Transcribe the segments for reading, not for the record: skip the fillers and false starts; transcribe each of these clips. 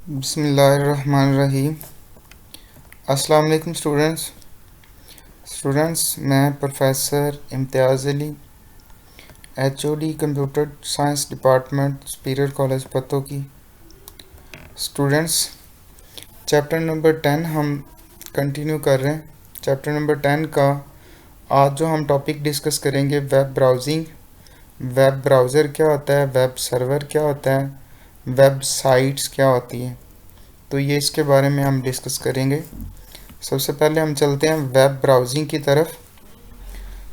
बिस्मिल्लाहिर्रहमानिर्रहीम। अस्सलाम वालेकुम स्टूडेंट्स, मैं professor Imtiaz Ali, HOD computer science department, superior college Pattoki. Students, chapter number 10 हम कंटिन्यू कर रहे हैं। चैप्टर नंबर 10 का आज जो हम टॉपिक डिस्कस करेंगे, वेब ब्राउज़िंग। वेब ब्राउज़र क्या होता है, वेब सर्वर क्या होता है, वेब साइट्स क्या होती हैं, तो ये इसके बारे में हम डिस्कस करेंगे। सबसे पहले हम चलते हैं वेब ब्राउज़िंग की तरफ।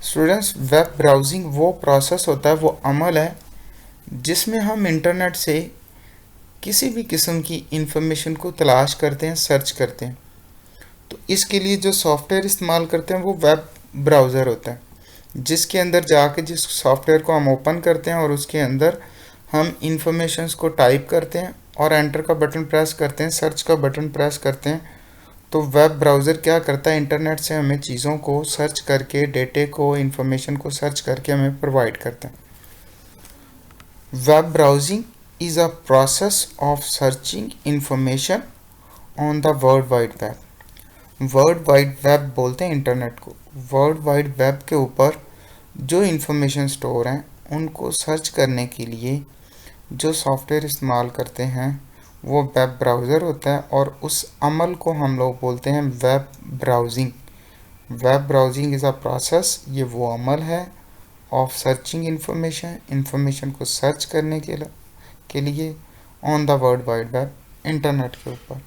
स्टूडेंट्स, वेब ब्राउज़िंग वो प्रोसेस होता है, वो अमल है जिसमें हम इंटरनेट से किसी भी किस्म की इंफॉर्मेशन को तलाश करते हैं, सर्च करते हैं। तो इसके लिए जो सॉफ्टवेयर इस्तेमाल करते हैं वो वेब ब्राउज़र होता है, जिसके अंदर जाके जिस सॉफ्टवेयर को हम ओपन करते हैं और उसके अंदर हम इंफॉर्मेशंस को टाइप करते हैं और एंटर का बटन प्रेस करते हैं, सर्च का बटन प्रेस करते हैं। तो वेब ब्राउज़र क्या करता है, इंटरनेट से हमें चीज़ों को सर्च करके, डेटे को, इंफॉर्मेशन को सर्च करके हमें प्रोवाइड करता है। Web browsing is a process of searching information on the world wide web. World wide web बोलते हैं इंटरनेट को। वर्ल्ड वाइड वेब के ऊपर जो इंफॉर्मेशन स्टोर हैं उनको सर्च करने के लिए जो सॉफ्टवेयर इस्तेमाल करते हैं वो वेब ब्राउज़र होता है, और उस अमल को हम लोग बोलते हैं web browsing. Web browsing is a process, ये वो अमल है ऑफ सर्चिंग इंफॉर्मेशन को सर्च करने के लिए on the world wide web, internet के ऊपर।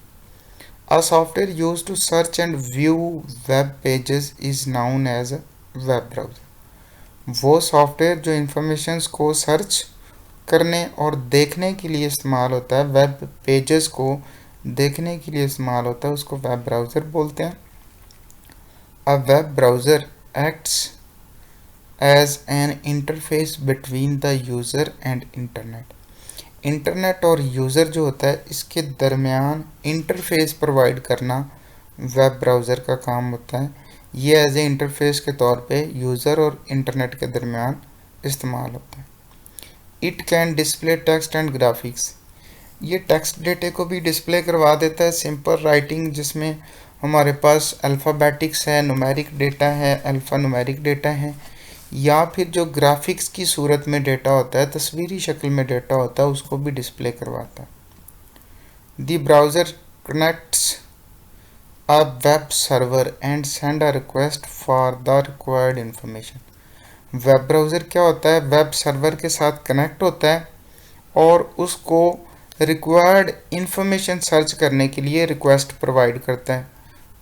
A software use to search and view web pages is known as a web browser. वो सॉफ्टवेयर जो इंफॉर्मेशन को सर्च करने और देखने के लिए इस्तेमाल होता है, वेब पेजेस को देखने के लिए इस्तेमाल होता है, उसको वेब ब्राउज़र बोलते हैं। A web browser acts as an interface between the user and internet. Internet और यूज़र जो होता है, इसके दरमियान इंटरफेस प्रोवाइड करना वेब ब्राउज़र का काम होता है। ये एज ए इंटरफेस के तौर पे यूज़र और इंटरनेट के दरमियान इस्तेमाल होता है। It can display text and graphics. ये टेक्स्ट डेटे को भी डिस्प्ले करवा देता है, सिंपल राइटिंग जिसमें हमारे पास अल्फ़ाबेटिक्स है, न्यूमेरिक डेटा है, अल्फ़ा न्यूमेरिक डेटा है, या फिर जो ग्राफिक्स की सूरत में डेटा होता है, तस्वीरी शक्ल में डेटा होता है, उसको भी डिस्प्ले करवाता है। The browser connects a web server and send a request for the required information. Web browser क्या होता है, वेब सर्वर के साथ कनेक्ट होता है और उसको रिक्वायर्ड इंफॉर्मेशन सर्च करने के लिए रिक्वेस्ट प्रोवाइड करता है।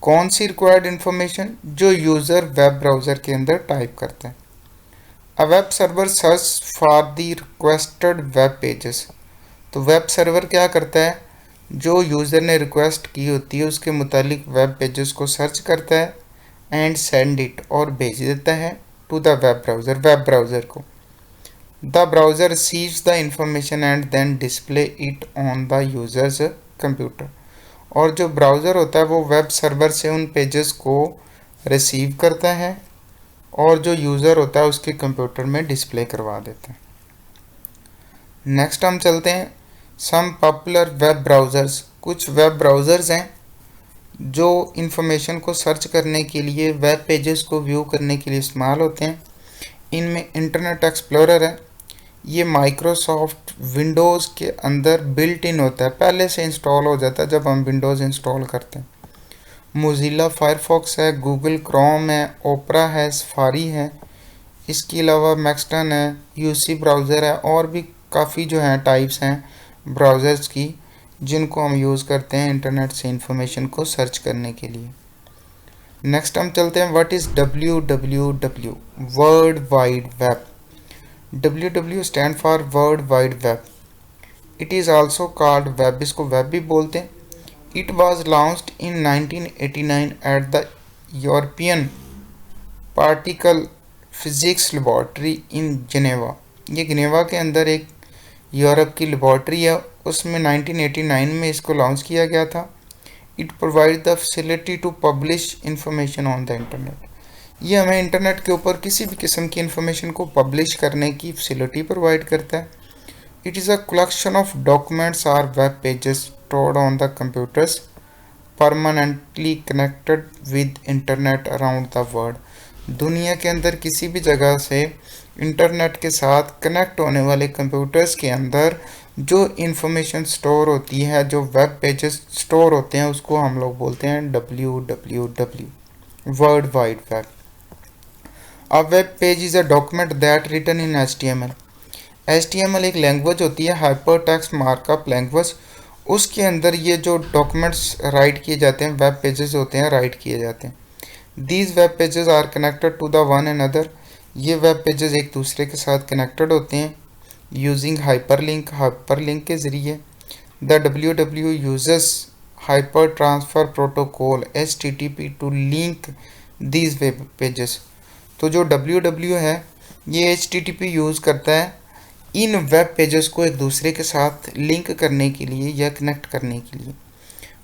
कौन सी रिक्वायर्ड इंफॉर्मेशन, जो यूज़र वेब ब्राउज़र के अंदर टाइप करता है। A web server search for the requested web pages. तो वेब सर्वर क्या करता है, जो यूज़र ने रिक्वेस्ट की होती है उसके मुतालिक वेब पेजेस को सर्च करता है एंड सेंड इट, और भेज देता है टू द वेब ब्राउज़र को। The browser receives the information and then display it on the user's computer. और जो ब्राउज़र होता है वो वेब सर्वर से उन पेजेस को रिसीव करता है और जो यूज़र होता है उसके कंप्यूटर में डिस्प्ले करवा देता है। नेक्स्ट हम चलते हैं सम पॉपुलर वेब ब्राउज़र्स। कुछ वेब ब्राउज़र्स हैं जो इंफॉर्मेशन को सर्च करने के लिए, वेब पेजेस को व्यू करने के लिए इस्तेमाल होते हैं। इनमें इंटरनेट एक्सप्लोरर है। ये माइक्रोसॉफ्ट विंडोज़ के अंदर बिल्ट इन होता है, पहले से इंस्टॉल हो जाता है जब हम विंडोज़ इंस्टॉल करते हैं। मोज़िला फायरफॉक्स है, गूगल क्रोम है, ओपरा है, सफारी है, इसके अलावा मैक्सटन है, यूसी ब्राउज़र है, और भी काफ़ी जो हैं टाइप्स हैं ब्राउज़र्स की जिनको हम यूज़ करते हैं इंटरनेट से इंफॉर्मेशन को सर्च करने के लिए। नेक्स्ट हम चलते हैं, what is WWW, world wide web. WW stand for world wide web. It is also called web, इसको वेब भी बोलते हैं। It was launched in 1989 at the European particle physics laboratory in Geneva. ये Geneva के अंदर एक Europe की laboratory है, उसमें 1989 में इसको लॉन्च किया गया था। It provide the facility to publish information on the internet. ये हमें इंटरनेट के ऊपर किसी भी किस्म की इंफॉर्मेशन को पब्लिश करने की फैसिलिटी प्रोवाइड करता है। It is a collection of documents or web pages stored on the computers permanently connected with internet around the world. दुनिया के अंदर किसी भी जगह से इंटरनेट के साथ कनेक्ट होने वाले कंप्यूटर्स के अंदर जो इंफॉर्मेशन स्टोर होती है, जो वेब पेजेस स्टोर होते हैं, उसको हम लोग बोलते हैं www, world wide web. A web page is a document that written in HTML. HTML एक लैंग्वेज होती है, हाइपर टेक्स्ट मार्कअप लैंग्वेज. उसके अंदर ये जो डॉक्यूमेंट्स राइट किए जाते हैं, वेब पेजेस होते हैं, राइट किए जाते हैं. These web pages are connected to the one another. ये वेब पेजेस एक दूसरे के साथ कनेक्टेड होते हैं यूजिंग हाइपरलिंक, हाइपरलिंक के ज़रिए. The www uses hyper transfer protocol HTTP to link these web pages. तो जो www है ये HTTP यूज़ करता है इन वेब पेजेस को एक दूसरे के साथ लिंक करने के लिए या कनेक्ट करने के लिए.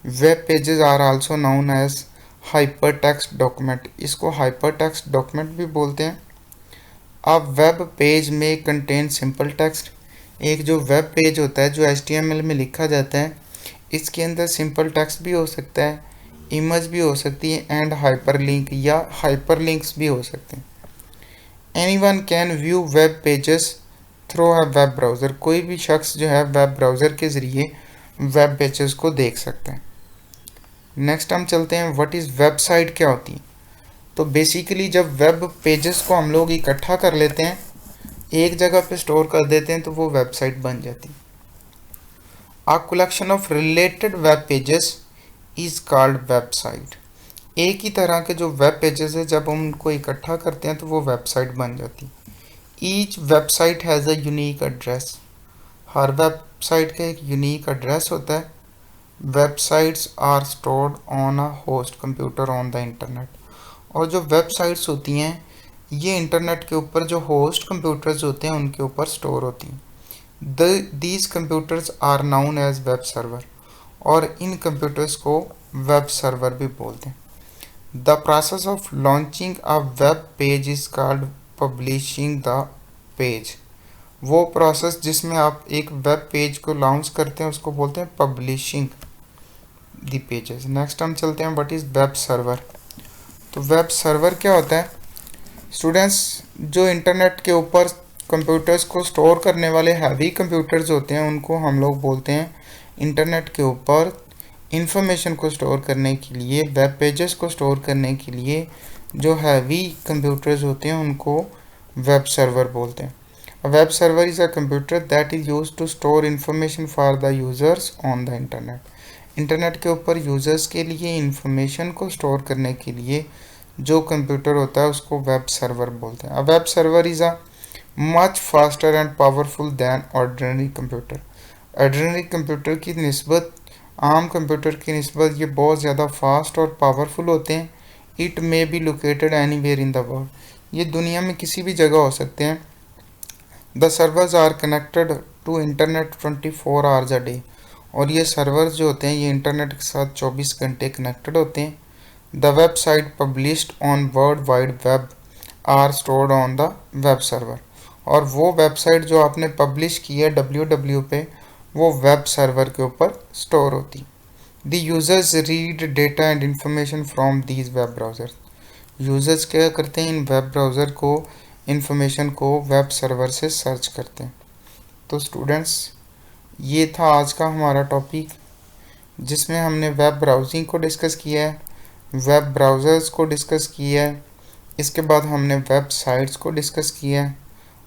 Web pages are also known as hyper text document. इसको हाइपर टेक्स्ट डॉक्यूमेंट भी बोलते हैं. अब वेब पेज में कंटेन सिंपल टेक्स्ट. एक जो वेब पेज होता है जो HTML में लिखा जाता है, इसके अंदर सिंपल टेक्स्ट भी हो सकता है, इमेज भी हो सकती है, एंड हाइपरलिंक या हाइपरलिंक्स भी हो सकते हैं. Anyone can view web pages through a web browser. कोई भी शख्स जो है वेब ब्राउज़र के ज़रिए वेब पेजेस को देख सकता है. नेक्स्ट हम चलते हैं, व्हाट इज़ वेबसाइट क्या होती है. तो बेसिकली जब वेब पेजेस को हम लोग इकट्ठा कर लेते हैं, एक जगह पे स्टोर कर देते हैं, तो वो वेबसाइट बन जाती है. A collection of related web pages is called website. एक ही तरह के जो वेब पेजेस है, जब हम उनको इकट्ठा करते हैं तो वो वेबसाइट बन जाती है. Each website has a unique address. हर वेबसाइट का एक यूनिक एड्रेस होता है. Websites are stored on a host computer on the internet. और जो वेबसाइट्स होती हैं ये इंटरनेट के ऊपर जो होस्ट कंप्यूटर्स होते हैं उनके ऊपर स्टोर होती हैं. These computers are known as web server. और इन कंप्यूटर्स को वेब सर्वर भी बोलते हैं. The process of launching a web page is called publishing the page. वो प्रोसेस जिसमें आप एक वेब पेज को लॉन्च करते हैं उसको बोलते हैं पब्लिशिंग द पेजेस. नेक्स्ट हम चलते हैं, व्हाट इज़ वेब सर्वर. तो वेब सर्वर क्या होता है स्टूडेंट्स? जो इंटरनेट के ऊपर कंप्यूटर्स को स्टोर करने वाले हैवी कंप्यूटर्स होते हैं उनको हम लोग बोलते हैं. इंटरनेट के ऊपर इंफॉर्मेशन को स्टोर करने के लिए, वेब पेजेस को स्टोर करने के लिए जो हैवी कंप्यूटर्स होते हैं उनको वेब सर्वर बोलते हैं. A web server is a computer that is used to store information for the users on the internet. Internet के ऊपर यूज़र्स के लिए इंफॉर्मेशन को स्टोर करने के लिए जो कंप्यूटर होता है उसको वेब सर्वर बोलते हैं. A web server is a much faster and powerful then ordinary computer. Ordinary computer की निस्बत, आम कंप्यूटर की निस्बत ये बहुत ज़्यादा फास्ट और पावरफुल होते हैं. It may be located anywhere in the world. ये दुनिया में किसी भी जगह हो सकते हैं. The servers are connected to internet 24 hours a day. और ये सर्वर्स जो होते हैं ये इंटरनेट के साथ 24 घंटे कनेक्टेड होते हैं. The website published on world wide web are stored on the web server. और वो वेबसाइट जो आपने पब्लिश की है www पे, वो वेब सर्वर के ऊपर स्टोर होती. The users read data and information from these web browser. Users क्या करते हैं, इन वेब ब्राउज़र को, इंफॉर्मेशन को वेब सर्वर से सर्च करते हैं. तो स्टूडेंट्स ये था आज का हमारा टॉपिक जिसमें हमने वेब ब्राउजिंग को डिस्कस किया है, वेब ब्राउज़र्स को डिस्कस किया है, इसके बाद हमने वेब साइट्स को डिस्कस किया है,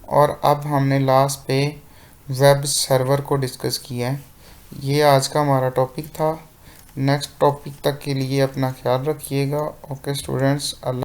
और अब हमने लास्ट पे वेब सर्वर को डिस्कस किया है. ये आज का हमारा टॉपिक था. नेक्स्ट टॉपिक तक के लिए अपना ख्याल रखिएगा. ओके स्टूडेंट्स, अल्लाह.